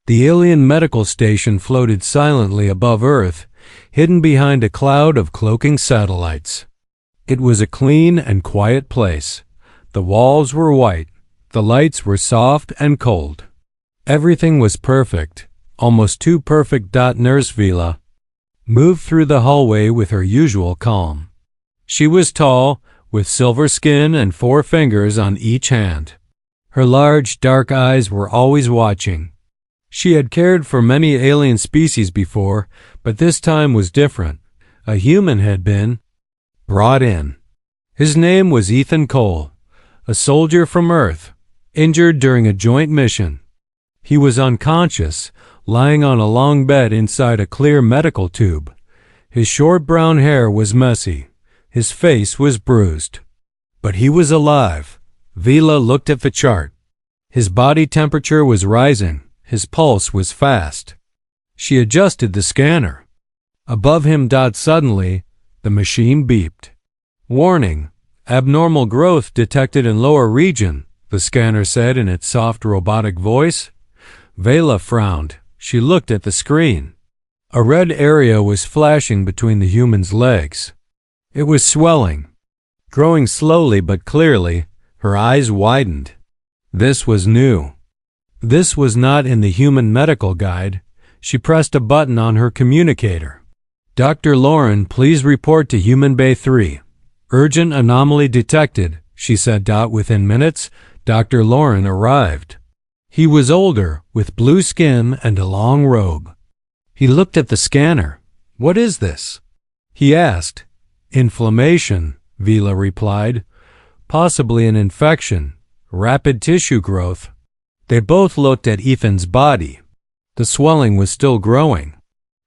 The alien medical station floated silently above Earth, hidden behind a cloud of cloaking satellites. It was a clean and quiet place. The walls were white. The lights were soft and cold. Everything was perfect, almost too perfect. Nurse Vila moved through the hallway with her usual calm. She was tall, with silver skin and 4 fingers on each hand. Her large, dark eyes were always watching. She had cared for many alien species before, but this time was different. A human had been brought in. His name was Ethan Cole, a soldier from Earth, injured during a joint mission. He was unconscious, lying on a long bed inside a clear medical tube. His short brown hair was messy. His face was bruised. But he was alive. Vila looked at the chart. His body temperature was rising. His pulse was fast. She adjusted the scanner. Above him. Suddenly, the machine beeped. Warning, abnormal growth detected in lower region, the scanner said in its soft robotic voice. Vela frowned. She looked at the screen. A red area was flashing between the human's legs. It was swelling, growing slowly but clearly. Her eyes widened. This was new. This was not in the human medical guide. She pressed a button on her communicator. Dr. Lauren, please report to Human Bay 3. Urgent anomaly detected, she said. Within minutes, Dr. Lauren arrived. He was older, with blue skin and a long robe. He looked at the scanner. What is this? He asked. Inflammation, Vila replied. Possibly an infection. Rapid tissue growth. They both looked at Ethan's body. The swelling was still growing.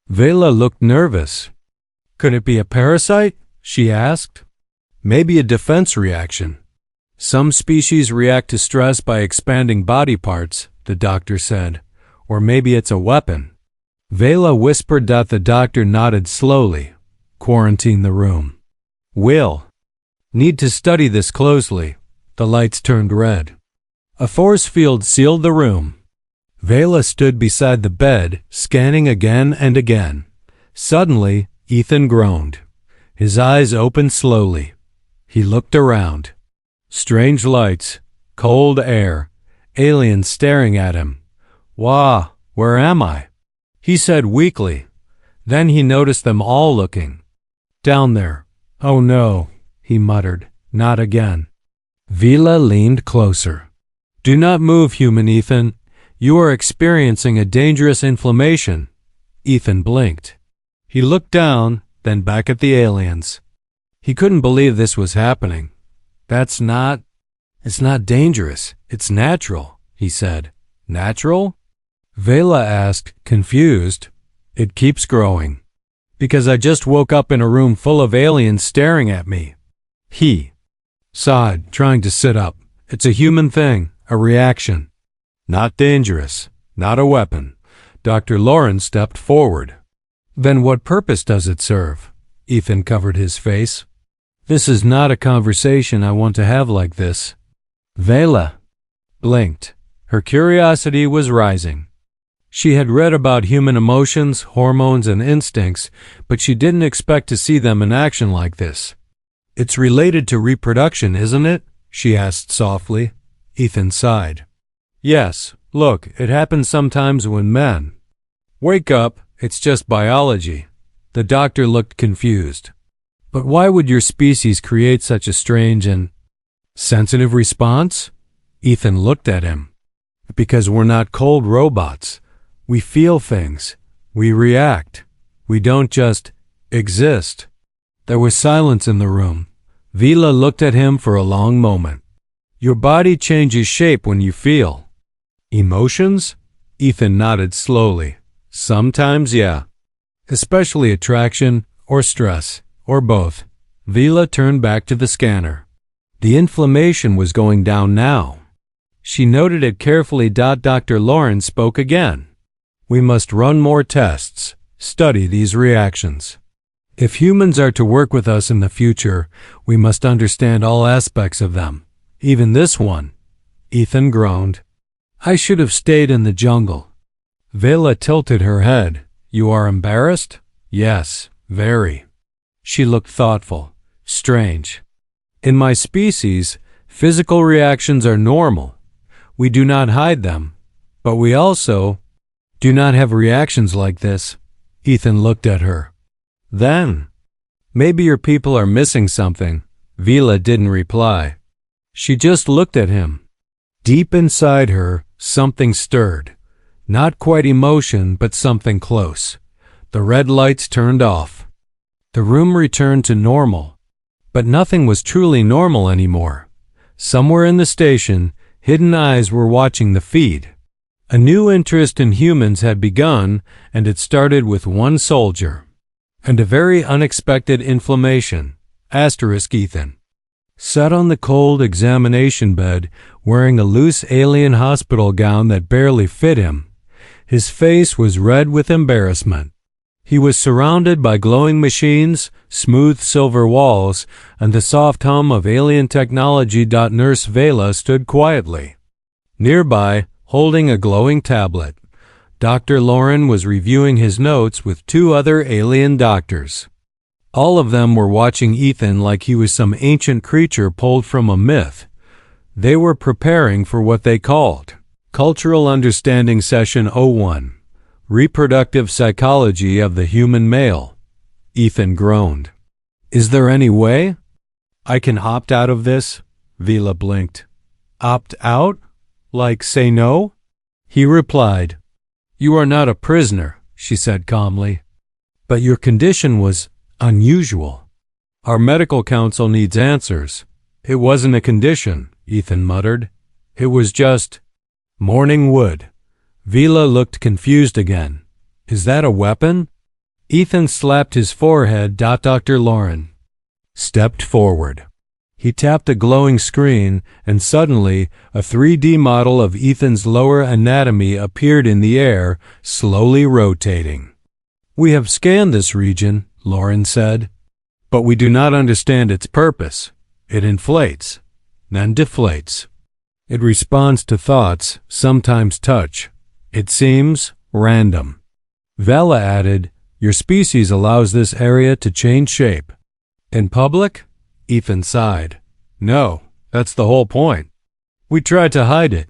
Vela looked nervous. Could it be a parasite? She asked. Maybe a defense reaction. Some species react to stress by expanding body parts, the doctor said. Or maybe it's a weapon. Vela whispered. The doctor nodded slowly. Quarantine the room. Will. Need to study this closely. The lights turned red. A force field sealed the room. Vela stood beside the bed, scanning again and again. Suddenly, Ethan groaned. His eyes opened slowly. He looked around. Strange lights, cold air, aliens staring at him. Wah, where am I? He said weakly. Then he noticed them all looking. Down there. Oh no, he muttered. Not again. Vila leaned closer. Do not move, human Ethan. You are experiencing a dangerous inflammation. Ethan blinked. He looked down, then back at the aliens. He couldn't believe this was happening. It's not dangerous. It's natural, he said. Natural? Vela asked, confused. It keeps growing. Because I just woke up in a room full of aliens staring at me. He sighed, trying to sit up. It's a human thing, a reaction. Not dangerous, not a weapon. Dr. Lauren stepped forward. Then what purpose does it serve? Ethan covered his face. This is not a conversation I want to have like this. Vela blinked. Her curiosity was rising. She had read about human emotions, hormones, and instincts, but she didn't expect to see them in action like this. It's related to reproduction, isn't it? She asked softly. Ethan sighed. Yes, look, it happens sometimes when men. Wake up, it's just biology. The doctor looked confused. But why would your species create such a strange and sensitive response? Ethan looked at him. Because we're not cold robots. We feel things. We react. We don't just exist. There was silence in the room. Vila looked at him for a long moment. Your body changes shape when you feel. Emotions? Ethan nodded slowly. Sometimes, yeah. Especially attraction or stress, or both. Vila turned back to the scanner. The inflammation was going down now. She noted it carefully. Dr. Lauren spoke again. We must run more tests, study these reactions. If humans are to work with us in the future, we must understand all aspects of them. Even this one. Ethan groaned. I should have stayed in the jungle. Vela tilted her head. You are embarrassed? Yes, very. She looked thoughtful. Strange. In my species, physical reactions are normal. We do not hide them. But we also do not have reactions like this. Ethan looked at her. Then, maybe your people are missing something. Vela didn't reply. She just looked at him. Deep inside her, something stirred. Not quite emotion, but something close. The red lights turned off. The room returned to normal. But nothing was truly normal anymore. Somewhere in the station, hidden eyes were watching the feed. A new interest in humans had begun, and it started with one soldier. And a very unexpected inflammation. Ethan sat on the cold examination bed, wearing a loose alien hospital gown that barely fit him. His face was red with embarrassment. He was surrounded by glowing machines, smooth silver walls, and the soft hum of alien technology. Nurse Vela stood quietly. Nearby, holding a glowing tablet, Dr. Lauren was reviewing his notes with two other alien doctors. All of them were watching Ethan like he was some ancient creature pulled from a myth. They were preparing for what they called Cultural Understanding Session 01, Reproductive Psychology of the Human Male. Ethan groaned. Is there any way I can opt out of this? Vela blinked. Opt out? Like say no? He replied. You are not a prisoner, she said calmly. But your condition was unusual. Our medical council needs answers. It wasn't a condition, Ethan muttered. It was just morning wood. Vela looked confused again. Is that a weapon? Ethan slapped his forehead. Dr. Lauren stepped forward. He tapped a glowing screen, and suddenly a 3D model of Ethan's lower anatomy appeared in the air, slowly rotating. We have scanned this region, Lauren said, but we do not understand its purpose. It inflates, then deflates. It responds to thoughts, sometimes touch. It seems random. Vela added, your species allows this area to change shape. In public? Ethan sighed. No, that's the whole point. We tried to hide it.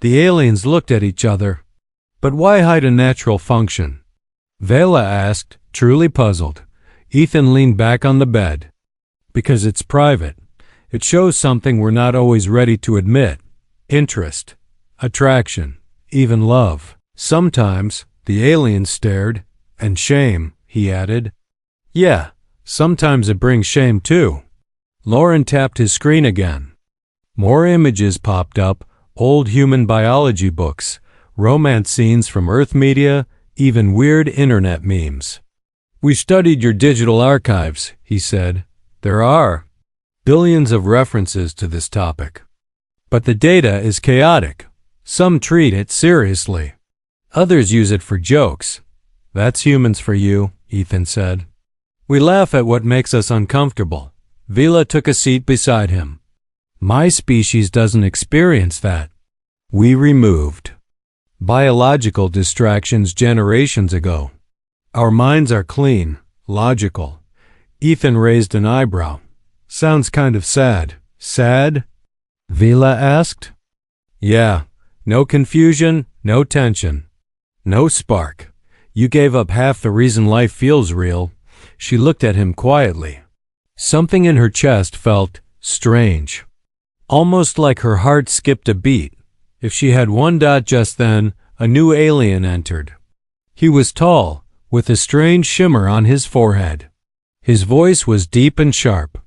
The aliens looked at each other. But why hide a natural function? Vela asked, truly puzzled. Ethan leaned back on the bed. Because it's private. It shows something we're not always ready to admit. Interest, attraction, even love. Sometimes, the aliens stared. And shame, he added. Yeah, sometimes it brings shame too. Lauren tapped his screen again. More images popped up, old human biology books, romance scenes from Earth media, even weird internet memes. We studied your digital archives, he said. There are billions of references to this topic. But the data is chaotic. Some treat it seriously. Others use it for jokes. That's humans for you, Ethan said. We laugh at what makes us uncomfortable. Vela took a seat beside him. My species doesn't experience that. We removed biological distractions generations ago. Our minds are clean, logical. Ethan raised an eyebrow. Sounds kind of sad. Sad? Vela asked. Yeah, no confusion, no tension, no spark. You gave up half the reason life feels real. She looked at him quietly. Something in her chest felt strange. Almost like her heart skipped a beat. If she had one dot just then, a new alien entered. He was tall, with a strange shimmer on his forehead. His voice was deep and sharp.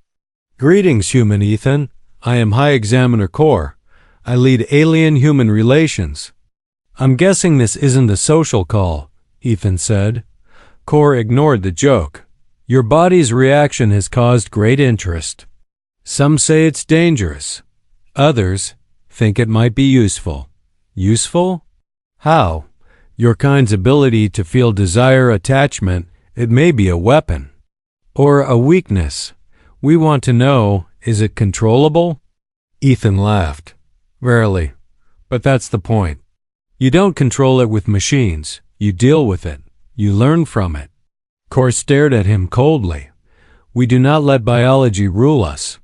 Greetings, human Ethan. I am High Examiner Core. I lead alien-human relations. I'm guessing this isn't a social call, Ethan said. Core ignored the joke. Your body's reaction has caused great interest. Some say it's dangerous. Others think it might be useful. Useful? How? Your kind's ability to feel desire, attachment, it may be a weapon. Or a weakness. We want to know, is it controllable? Ethan laughed. Rarely. But that's the point. You don't control it with machines. You deal with it. You learn from it. Cor stared at him coldly. We do not let biology rule us.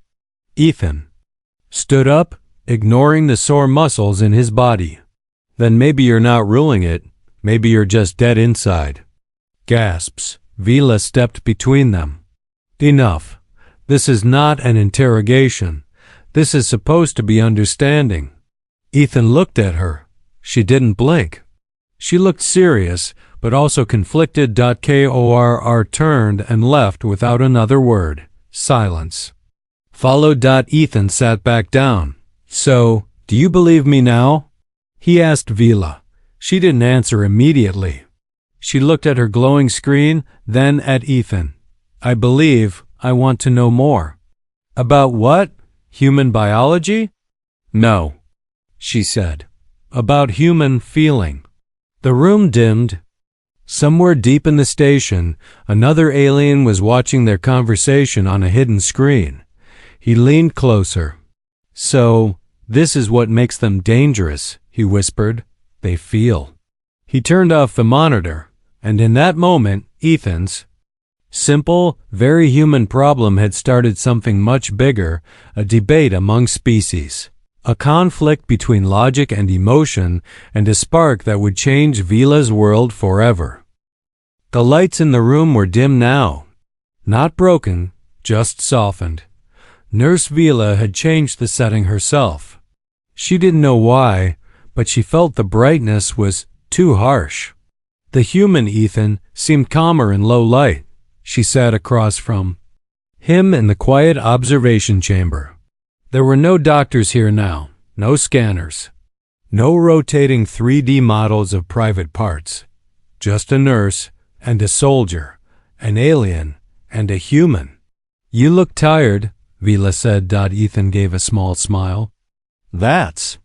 Ethan stood up, ignoring the sore muscles in his body. Then maybe you're not ruling it. Maybe you're just dead inside. Gasps. Vila stepped between them. Enough. This is not an interrogation. This is supposed to be understanding. Ethan looked at her. She didn't blink. She looked serious, but also conflicted. Kor turned and left without another word. Silence. Followed. Ethan sat back down. So, do you believe me now? He asked Vila. She didn't answer immediately. She looked at her glowing screen, then at Ethan. I believe. I want to know more. About what? Human biology? No, she said. About human feeling. The room dimmed. Somewhere deep in the station, another alien was watching their conversation on a hidden screen. He leaned closer. So, this is what makes them dangerous, he whispered. They feel. He turned off the monitor, and in that moment, Ethan's simple, very human problem had started something much bigger, a debate among species. A conflict between logic and emotion, and a spark that would change Vila's world forever. The lights in the room were dim now. Not broken, just softened. Nurse Vila had changed the setting herself. She didn't know why, but she felt the brightness was too harsh. The human Ethan seemed calmer in low light. She sat across from him in the quiet observation chamber. There were no doctors here now, no scanners, no rotating 3D models of private parts, just a nurse and a soldier, an alien and a human. You look tired, Vila said. Ethan gave a small smile. That's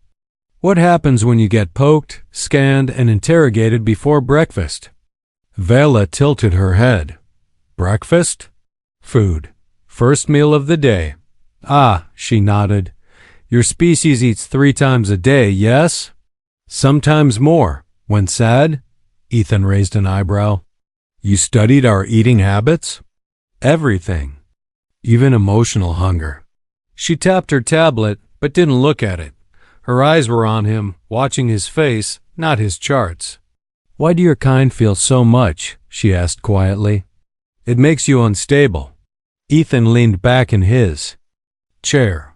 what happens when you get poked, scanned, and interrogated before breakfast. Vila tilted her head. Breakfast? Food. First meal of the day. Ah, she nodded. Your species eats 3 times a day, yes? Sometimes more. When sad? Ethan raised an eyebrow. You studied our eating habits? Everything. Even emotional hunger. She tapped her tablet, but didn't look at it. Her eyes were on him, watching his face, not his charts. Why do your kind feel so much? She asked quietly. It makes you unstable. Ethan leaned back in his chair.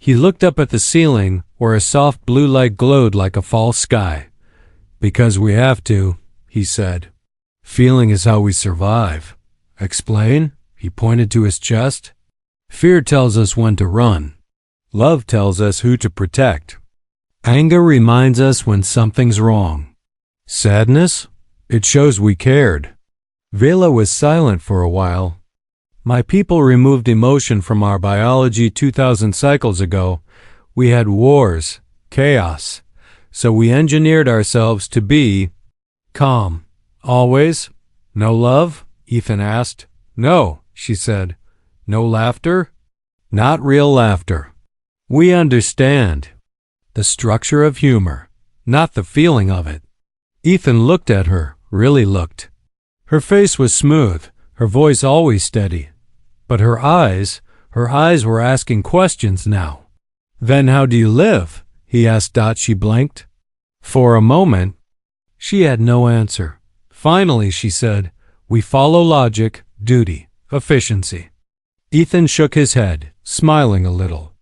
He looked up at the ceiling, where a soft blue light glowed like a fall sky. Because we have to, he said. Feeling is how we survive. Explain? He pointed to his chest. Fear tells us when to run. Love tells us who to protect. Anger reminds us when something's wrong. Sadness? It shows we cared. Vila was silent for a while. My people removed emotion from our biology 2,000 cycles ago. We had wars, chaos. So we engineered ourselves to be calm. Always? No love? Ethan asked. No, she said. No laughter? Not real laughter. We understand the structure of humor, not the feeling of it. Ethan looked at her, really looked. Her face was smooth, her voice always steady. But her eyes were asking questions now. Then how do you live? He asked. She blinked. For a moment, she had no answer. Finally, she said, we follow logic, duty, efficiency. Ethan shook his head, smiling a little.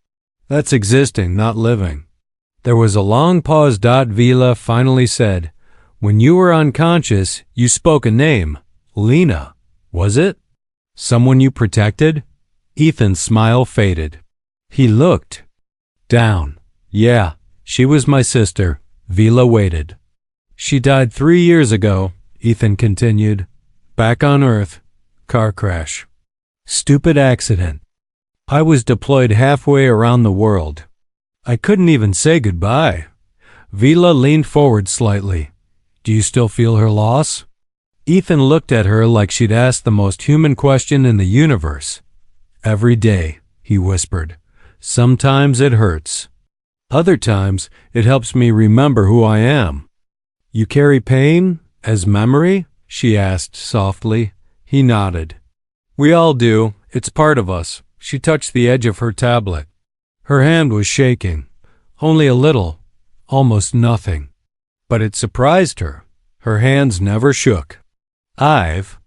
That's existing, not living. There was a long pause. Vila finally said, when you were unconscious, you spoke a name. Lena. Was it? Someone you protected? Ethan's smile faded. He looked down. Yeah, she was my sister. Vila waited. She died 3 years ago, Ethan continued. Back on Earth. Car crash. Stupid accident. I was deployed halfway around the world. I couldn't even say goodbye. Vila leaned forward slightly. Do you still feel her loss? Ethan looked at her like she'd asked the most human question in the universe. Every day, he whispered. Sometimes it hurts. Other times, it helps me remember who I am. You carry pain as memory? She asked softly. He nodded. We all do. It's part of us. She touched the edge of her tablet. Her hand was shaking. Only a little. Almost nothing. But it surprised her. Her hands never shook. I've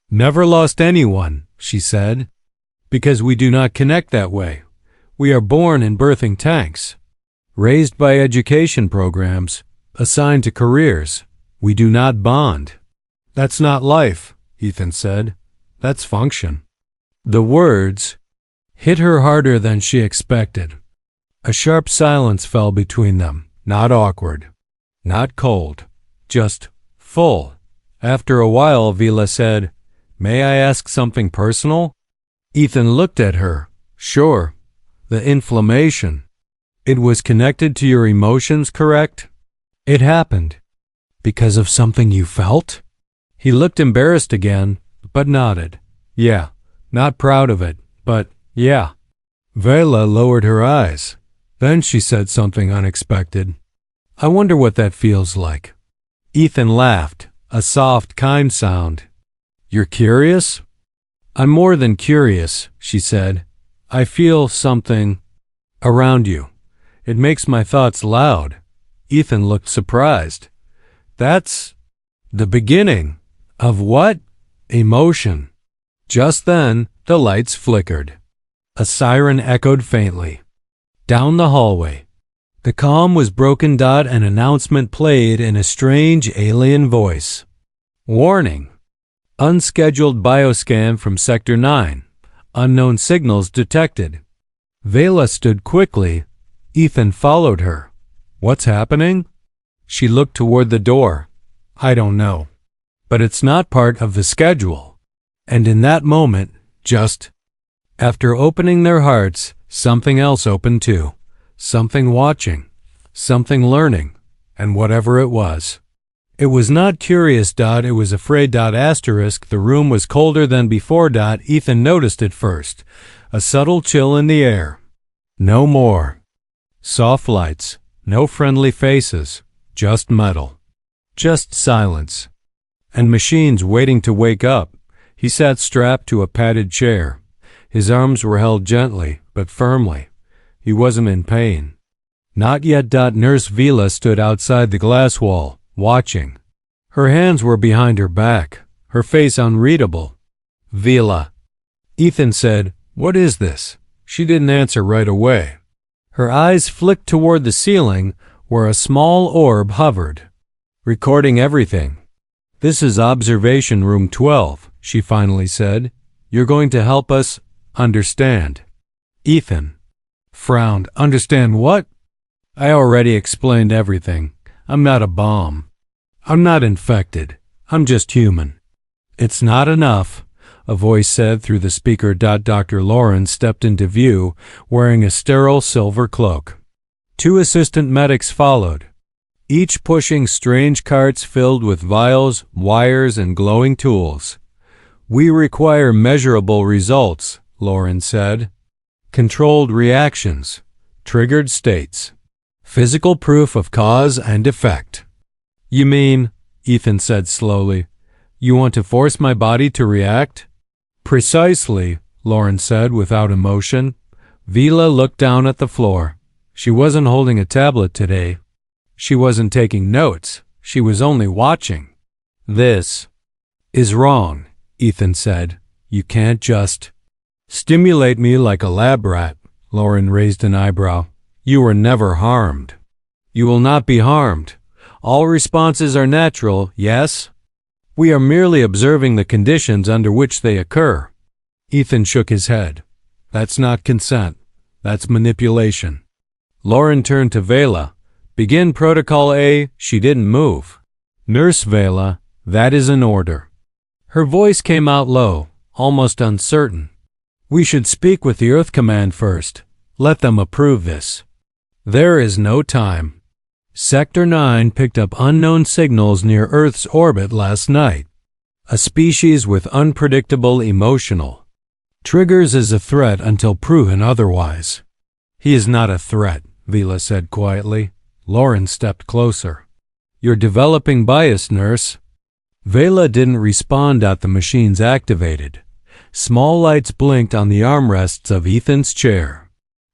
never lost anyone, she said, because we do not connect that way. We are born in birthing tanks, raised by education programs, assigned to careers. We do not bond. That's not life, Ethan said. That's function. The words hit her harder than she expected. A sharp silence fell between them, not awkward, not cold, just full. After a while, Vila said, May I ask something personal? Ethan looked at her. Sure. The inflammation. It was connected to your emotions, correct? It happened. Because of something you felt? He looked embarrassed again, but nodded. Yeah. Not proud of it, but yeah. Vela lowered her eyes. Then she said something unexpected. I wonder what that feels like. Ethan laughed, a soft, kind sound. You're curious? I'm more than curious, she said. I feel something around you. It makes my thoughts loud. Ethan looked surprised. That's the beginning of what? Emotion. Just then, the lights flickered. A siren echoed faintly. Down the hallway. The calm was broken. An announcement played in a strange alien voice. Warning. Unscheduled bioscan from Sector 9. Unknown signals detected. Vela stood quickly. Ethan followed her. What's happening? She looked toward the door. I don't know. But it's not part of the schedule. And in that moment, just after opening their hearts, something else opened too. Something watching. Something learning. And whatever it was. It was not curious. It was afraid. Asterisk. The room was colder than before. Ethan noticed it first. A subtle chill in the air. No more. Soft lights. No friendly faces. Just metal. Just silence. And machines waiting to wake up. He sat strapped to a padded chair. His arms were held gently, but firmly. He wasn't in pain. Not yet. Nurse Vila stood outside the glass wall, watching. Her hands were behind her back, her face unreadable. Vila. Ethan said, What is this? She didn't answer right away. Her eyes flicked toward the ceiling, where a small orb hovered, recording everything. This is Observation Room 12, she finally said. You're going to help us understand. Ethan frowned. Understand what? I already explained everything. I'm not a bomb. I'm not infected. I'm just human. It's not enough, a voice said through the speaker. Dr. Lauren stepped into view, wearing a sterile silver cloak. 2 assistant medics followed, each pushing strange carts filled with vials, wires, and glowing tools. We require measurable results, Lauren said. Controlled reactions, triggered states, physical proof of cause and effect. You mean, Ethan said slowly, you want to force my body to react? Precisely, Lauren said without emotion. Vila looked down at the floor. She wasn't holding a tablet today. She wasn't taking notes. She was only watching. This is wrong, Ethan said. You can't just stimulate me like a lab rat. Lauren raised an eyebrow. You were never harmed. You will not be harmed. All responses are natural, yes? We are merely observing the conditions under which they occur. Ethan shook his head. That's not consent. That's manipulation. Lauren turned to Vela. Begin Protocol A. She didn't move. Nurse Vela, that is an order. Her voice came out low, almost uncertain. We should speak with the Earth Command first. Let them approve this. There is no time. Sector 9 picked up unknown signals near Earth's orbit last night. A species with unpredictable emotional triggers is a threat until proven otherwise. He is not a threat, Vila said quietly. Lauren stepped closer. You're developing bias, nurse. Vela didn't respond. The machines activated. Small lights blinked on the armrests of Ethan's chair.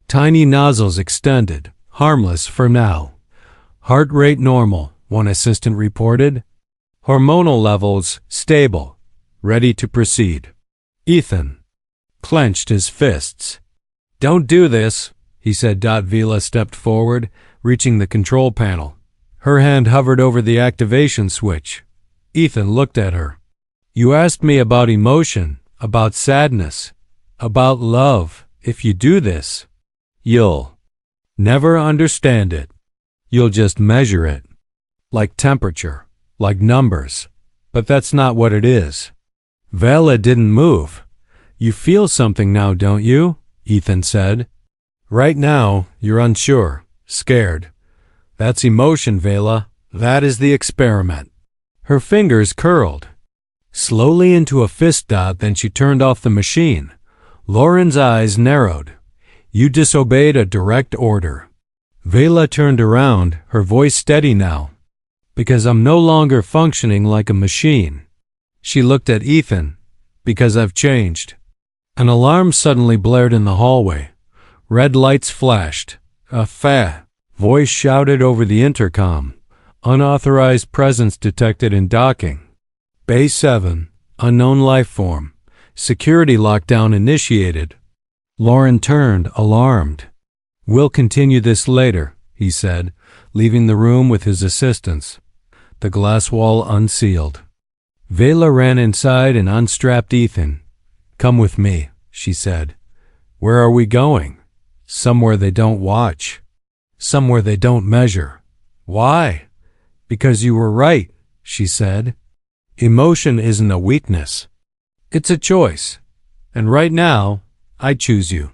Tiny nozzles extended, harmless for now. Heart rate normal, one assistant reported. Hormonal levels stable, ready to proceed. Ethan clenched his fists. Don't do this, he said. Vela stepped forward, reaching the control panel. Her hand hovered over the activation switch. Ethan looked at her. You asked me about emotion, about sadness, about love. If you do this, you'll never understand it. You'll just measure it. Like temperature, like numbers. But that's not what it is. Vela didn't move. You feel something now, don't you? Ethan said. Right now, you're unsure, scared. That's emotion, Vela. That is the experiment. Her fingers curled slowly into a fist. Then she turned off the machine. Lauren's eyes narrowed. You disobeyed a direct order. Vela turned around, her voice steady now. Because I'm no longer functioning like a machine. She looked at Ethan. Because I've changed. An alarm suddenly blared in the hallway. Red lights flashed. A voice shouted over the intercom. Unauthorized presence detected in docking. Bay 7, unknown life form. Security lockdown initiated. Lauren turned, alarmed. We'll continue this later, he said, leaving the room with his assistants. The glass wall unsealed. Vela ran inside and unstrapped Ethan. Come with me, she said. Where are we going? Somewhere they don't watch. Somewhere they don't measure. Why? Because you were right, she said. Emotion isn't a weakness. It's a choice. And right now, I choose you.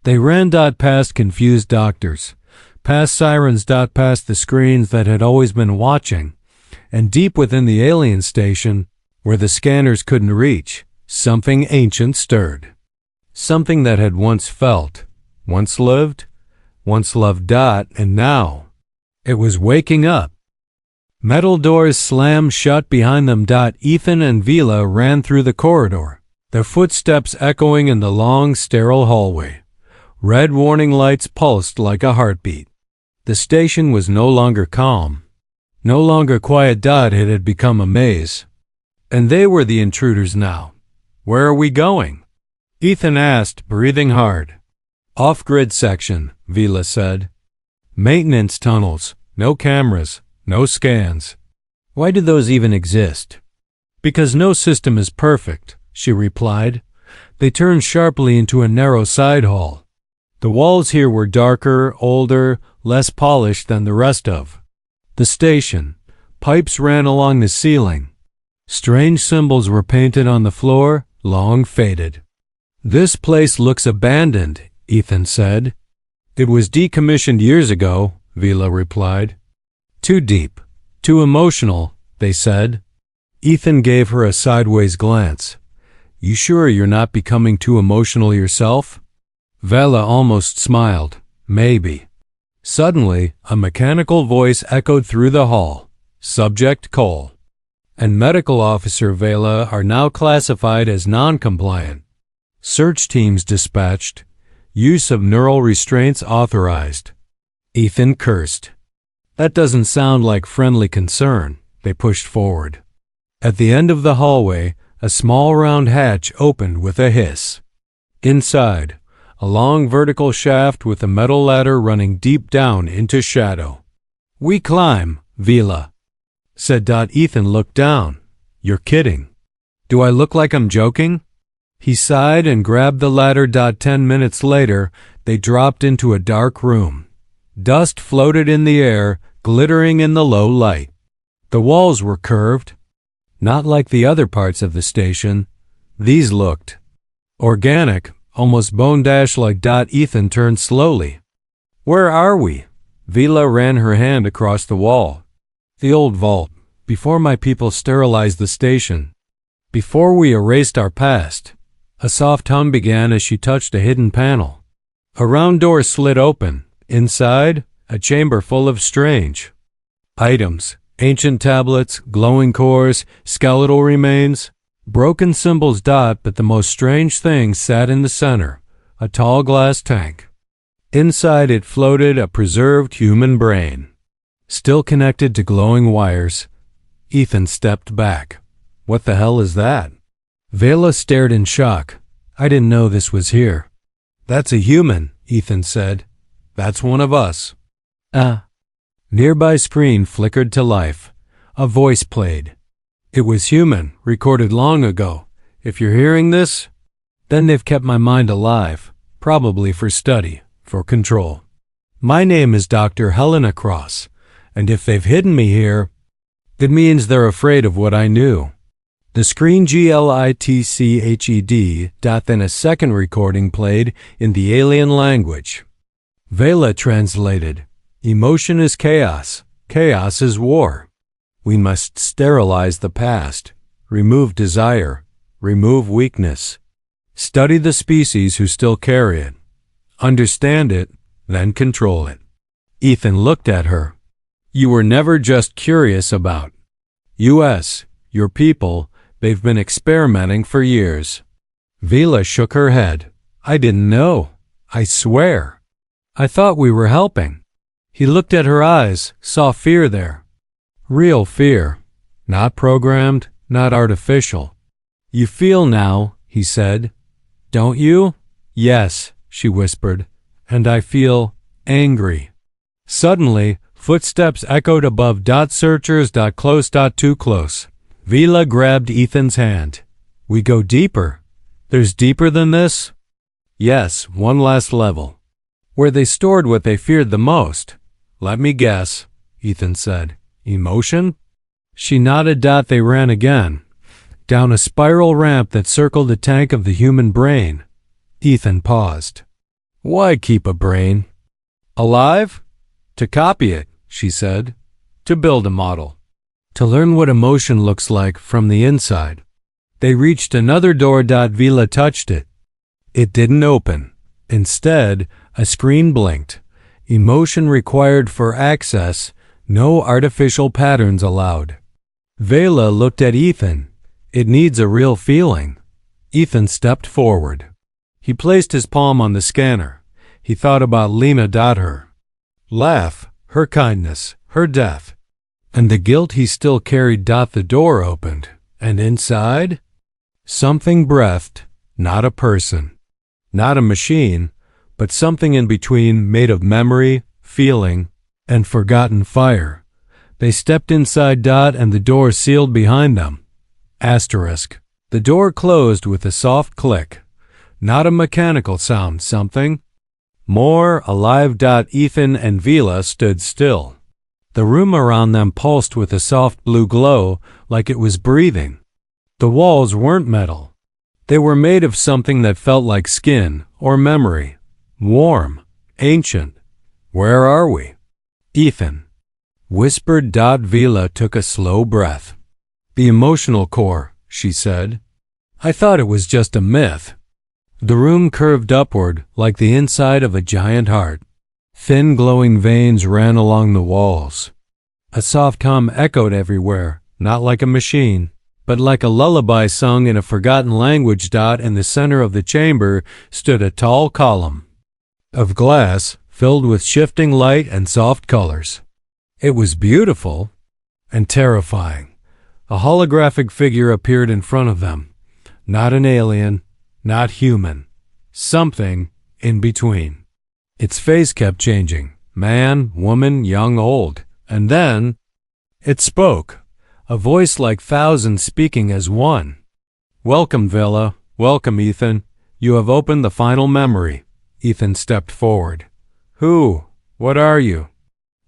They ran past confused doctors, past sirens, past the screens that had always been watching, and deep within the alien station, where the scanners couldn't reach, something ancient stirred. Something that had once felt, once lived, once loved. And now, it was waking up. Metal doors slammed shut behind them. Ethan and Vela ran through the corridor, their footsteps echoing in the long, sterile hallway. Red warning lights pulsed like a heartbeat. The station was no longer calm, no longer quiet. It had become a maze. And they were the intruders now. Where are we going? Ethan asked, breathing hard. Off-grid section, Vela said. Maintenance tunnels, no cameras, no scans. Why do those even exist? Because no system is perfect, she replied. They turned sharply into a narrow side hall. The walls here were darker, older, less polished than the rest of the station. Pipes ran along the ceiling. Strange symbols were painted on the floor, long faded. This place looks abandoned, Ethan said. It was decommissioned years ago, Vela replied. Too deep, too emotional, they said. Ethan gave her a sideways glance. You sure you're not becoming too emotional yourself? Vela almost smiled. Maybe. Suddenly, a mechanical voice echoed through the hall. Subject Cole and Medical Officer Vela are now classified as non-compliant. Search teams dispatched. Use of neural restraints authorized. Ethan cursed. That doesn't sound like friendly concern. They pushed forward. At the end of the hallway, a small round hatch opened with a hiss. Inside, a long vertical shaft with a metal ladder running deep down into shadow. We climb, Vela said. Ethan looked down. You're kidding. Do I look like I'm joking? He sighed and grabbed the ladder. 10 minutes later, they dropped into a dark room. Dust floated in the air, glittering in the low light. The walls were curved. Not like the other parts of the station. These looked organic, almost bone-like. Ethan turned slowly. Where are we? Vela ran her hand across the wall. The old vault, before my people sterilized the station. Before we erased our past. A soft hum began as she touched a hidden panel. A round door slid open. Inside, a chamber full of strange items, Ancient tablets, glowing cores, skeletal remains, broken symbols. But the most strange thing sat in the center, a tall glass tank. Inside it floated a preserved human brain, still connected to glowing wires. Ethan stepped back. What the hell is that? Vela stared in shock. I didn't know this was here. That's a human, Ethan said. That's one of us. Nearby screen flickered to life. A voice played. It was human, recorded long ago. If you're hearing this, then they've kept my mind alive, probably for study, for control. My name is Dr. Helena Cross, and if they've hidden me here, it means they're afraid of what I knew. The screen glitched. Then a second recording played in the alien language. Vela translated. Emotion is chaos. Chaos is war. We must sterilize the past, remove desire, remove weakness. Study the species who still carry it. Understand it, then control it. Ethan looked at her. You were never just curious about U.S., your people, they've been experimenting for years. Vela shook her head. I didn't know. I swear. I thought we were helping. He looked at her eyes, saw fear there. Real fear. Not programmed, not artificial. You feel now, he said. Don't you? Yes, she whispered. And I feel angry. Suddenly, footsteps echoed above. Searchers. Close. Too close. Vela grabbed Ethan's hand. We go deeper. There's deeper than this? Yes, one last level. Where they stored what they feared the most. Let me guess, Ethan said. Emotion? She nodded. They ran again. Down a spiral ramp that circled the tank of the human brain. Ethan paused. Why keep a brain? Alive? To copy it, she said. To build a model. To learn what emotion looks like from the inside. They reached another door. Vela touched it. It didn't open. Instead, a screen blinked. Emotion required for access. No artificial patterns allowed. Vela looked at Ethan. It needs a real feeling. Ethan stepped forward. He placed his palm on the scanner. He thought about Lena. Her laugh, her kindness, her death, and the guilt he still carried. The door opened, and inside, something breathed, not a person, not a machine, but something in between, made of memory, feeling, and forgotten fire. They stepped inside. And the door sealed behind them. Asterisk. The door closed with a soft click. Not a mechanical sound, something more alive. Ethan and Vela stood still. The room around them pulsed with a soft blue glow, like it was breathing. The walls weren't metal. They were made of something that felt like skin or memory. Warm, ancient. Where are we? Ethan whispered. Vela took a slow breath. The emotional core, she said. I thought it was just a myth. The room curved upward like the inside of a giant heart. Thin glowing veins ran along the walls. A soft hum echoed everywhere, not like a machine, but like a lullaby sung in a forgotten language. In the center of the chamber stood a tall column of glass filled with shifting light and soft colors. It was beautiful and terrifying. A holographic figure appeared in front of them. Not an alien, not human. Something in between. Its face kept changing. Man, woman, young, old. And then it spoke. A voice like thousands speaking as one. Welcome, Vela. Welcome, Ethan. You have opened the final memory. Ethan stepped forward. Who? What are you?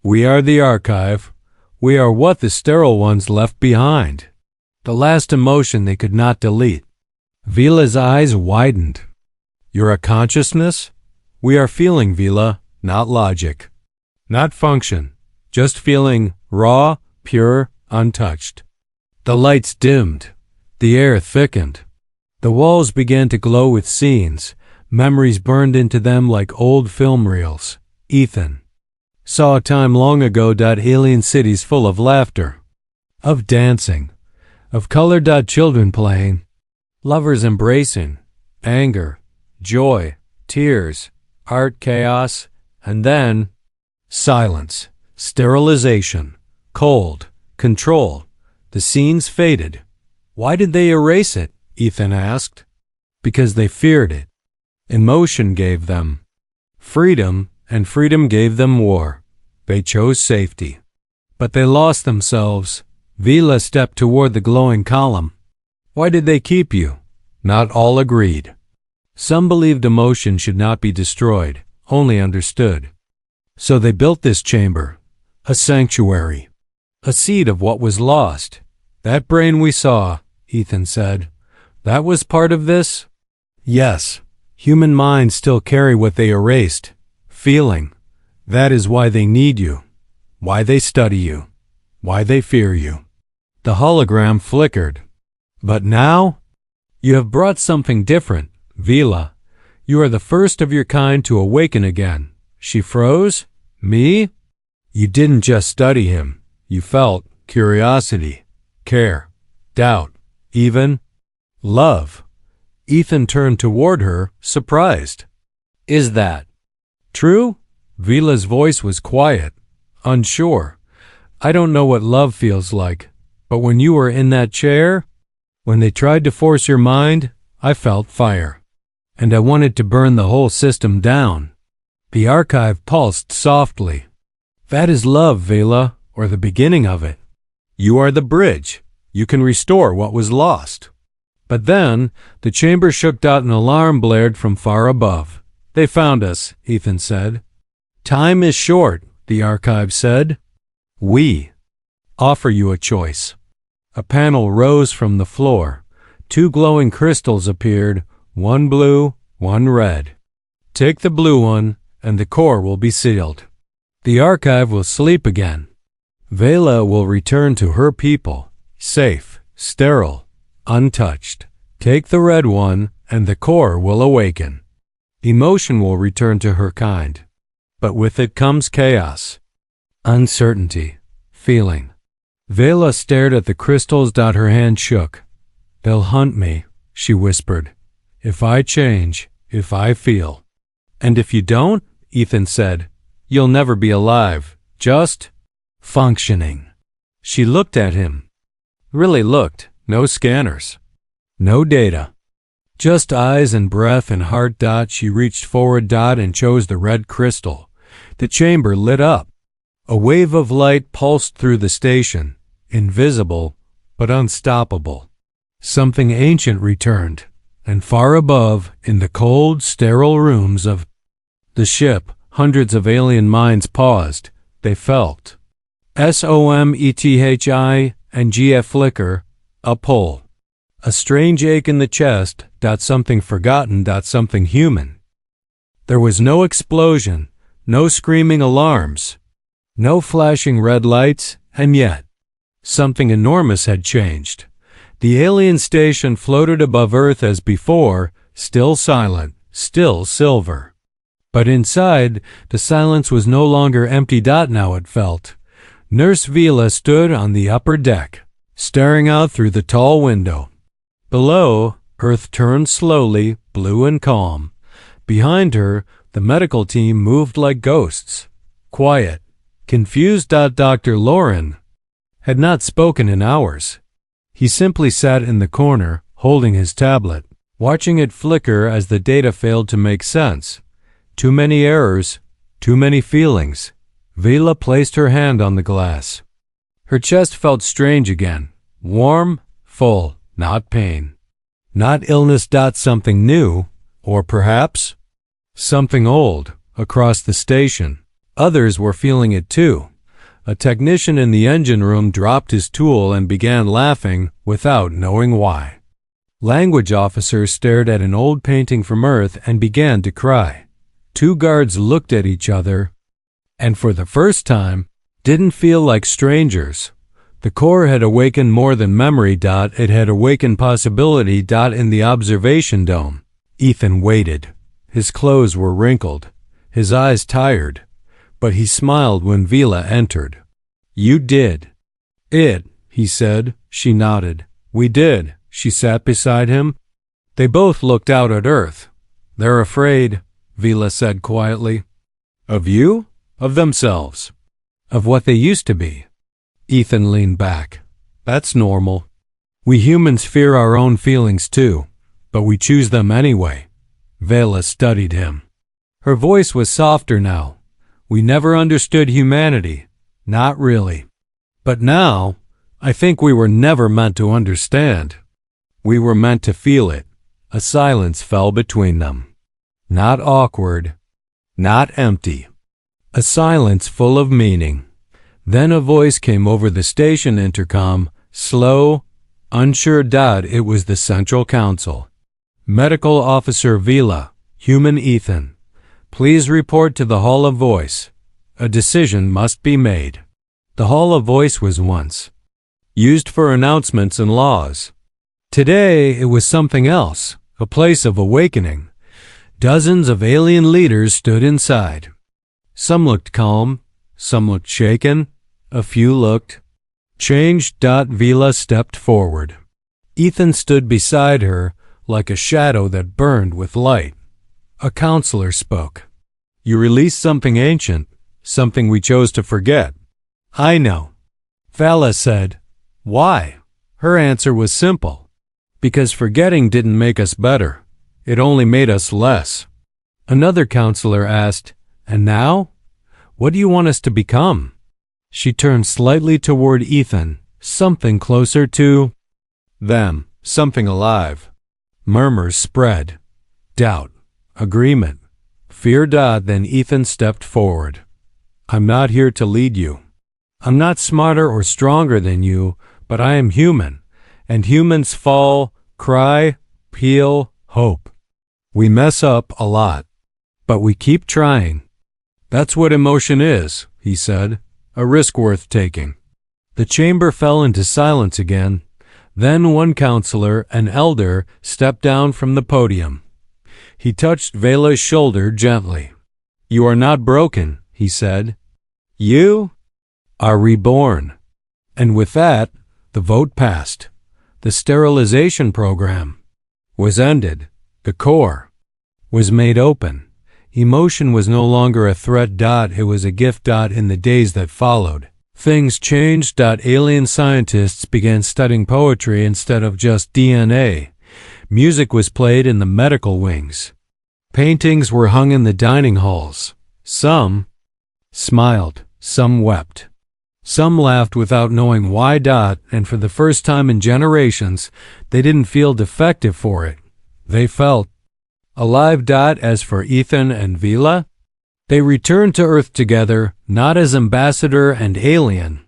We are the archive. We are what the sterile ones left behind. The last emotion they could not delete. Vela's eyes widened. You're a consciousness? We are feeling, Vela, not logic. Not function. Just feeling, raw, pure, untouched. The lights dimmed. The air thickened. The walls began to glow with scenes. Memories burned into them like old film reels. Ethan saw a time long ago. Alien cities full of laughter, of dancing, of colored children playing, lovers embracing, anger, joy, tears, art chaos, and then silence, sterilization, cold, control. The scenes faded. Why did they erase it? Ethan asked. Because they feared it. Emotion gave them freedom, and freedom gave them war. They chose safety. But they lost themselves. Vila stepped toward the glowing column. Why did they keep you? Not all agreed. Some believed emotion should not be destroyed, only understood. So they built this chamber, a sanctuary, a seed of what was lost. That brain we saw, Ethan said, that was part of this? Yes, human minds still carry what they erased, feeling. That is why they need you, why they study you, why they fear you. The hologram flickered. But now, you have brought something different, Vila. You are the first of your kind to awaken again. She froze. Me? You didn't just study him. You felt curiosity, care, doubt, even love. Ethan turned toward her, surprised. Is that true? Vila's voice was quiet, unsure. I don't know what love feels like, but when you were in that chair, when they tried to force your mind, I felt fire. And I wanted to burn the whole system down. The archive pulsed softly. That is love, Vila, or the beginning of it. You are the bridge. You can restore what was lost. But then, the chamber shook. An alarm blared from far above. They found us, Ethan said. Time is short, the archive said. We offer you a choice. A panel rose from the floor. 2 glowing crystals appeared, one blue, one red. Take the blue one, and the core will be sealed. The archive will sleep again. Vela will return to her people, safe, sterile, untouched. Take the red one, and the core will awaken. Emotion will return to her kind. But with it comes chaos, uncertainty, feeling. Vela stared at the crystals. Her hand shook. They'll hunt me, she whispered. If I change, if I feel. And if you don't, Ethan said, you'll never be alive, just functioning. She looked at him. Really looked, no scanners, no data. Just eyes and breath and heart. She reached forward and chose the red crystal. The chamber lit up. A wave of light pulsed through the station, invisible but unstoppable. Something ancient returned, and far above, in the cold, sterile rooms of the ship, hundreds of alien minds paused. They felt. SOMETHI and GF flicker, a pull. A strange ache in the chest. Something forgotten. Something human. There was no explosion, no screaming alarms, no flashing red lights, and yet something enormous had changed. The alien station floated above Earth as before, still silent, still silver. But inside, the silence was no longer empty. Now it felt. Nurse Vila stood on the upper deck, staring out through the tall window. Below, Earth turned slowly, blue and calm. Behind her, the medical team moved like ghosts, quiet, confused. Dr. Lauren had not spoken in hours. He simply sat in the corner, holding his tablet, watching it flicker as the data failed to make sense. Too many errors, too many feelings. Vila placed her hand on the glass. Her chest felt strange again, warm, full, not pain, not illness. Something new, or perhaps something old, across the station. Others were feeling it too. A technician in the engine room dropped his tool and began laughing without knowing why. Language officers stared at an old painting from Earth and began to cry. 2 guards looked at each other and for the first time didn't feel like strangers. The core had awakened more than memory. It had awakened possibility. In the observation dome, Ethan waited. His clothes were wrinkled, his eyes tired, but he smiled when Vila entered. You did it, he said. She nodded. We did. She sat beside him. They both looked out at Earth. They're afraid, Vila said quietly. Of you? Of themselves. Of what they used to be. Ethan leaned back. That's normal. We humans fear our own feelings too, but we choose them anyway. Vela studied him. Her voice was softer now. We never understood humanity. Not really. But now, I think we were never meant to understand. We were meant to feel it. A silence fell between them. Not awkward. Not empty. A silence full of meaning. Then a voice came over the station intercom, slow, unsure. It was the Central Council. Medical Officer Vila, Human Ethan. Please report to the Hall of Voice. A decision must be made. The Hall of Voice was once used for announcements and laws. Today it was something else, a place of awakening. Dozens of alien leaders stood inside. Some looked calm, some looked shaken, a few looked changed. Vila stepped forward. Ethan stood beside her like a shadow that burned with light. A counselor spoke. You released something ancient, something we chose to forget. I know. Vala said. Why? Her answer was simple. Because forgetting didn't make us better. It only made us less. Another counselor asked, And now? What do you want us to become? She turned slightly toward Ethan, something closer to them, something alive. Murmurs spread. Doubt. Agreement. Fear. Then Ethan stepped forward. I'm not here to lead you. I'm not smarter or stronger than you, but I am human, and humans fall, cry, peel, hope. We mess up a lot, but we keep trying. That's what emotion is, he said, a risk worth taking. The chamber fell into silence again. Then one counselor, an elder, stepped down from the podium. He touched Vela's shoulder gently. You are not broken, he said. You are reborn. And with that, the vote passed. The sterilization program was ended. The core was made open. Emotion was no longer a threat. It was a gift. In the days that followed, things changed. Alien scientists began studying poetry instead of just DNA. Music was played in the medical wings. Paintings were hung in the dining halls. Some smiled, some wept. Some laughed without knowing why. And for the first time in generations, they didn't feel defective for it. They felt alive. As for Ethan and Vila, they returned to Earth together, not as ambassador and alien,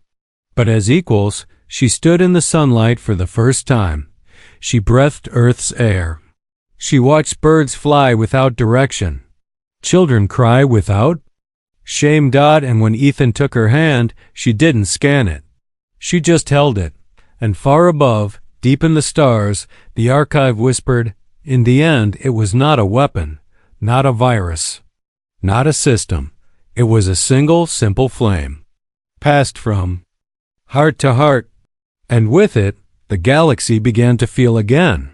but as equals. She stood in the sunlight for the first time. She breathed Earth's air. She watched birds fly without direction. Children cry without shame. And when Ethan took her hand, she didn't scan it. She just held it. And far above, deep in the stars, the archive whispered, in the end, it was not a weapon, not a virus, not a system. It was a single, simple flame, passed from heart to heart. And with it, the galaxy began to feel again.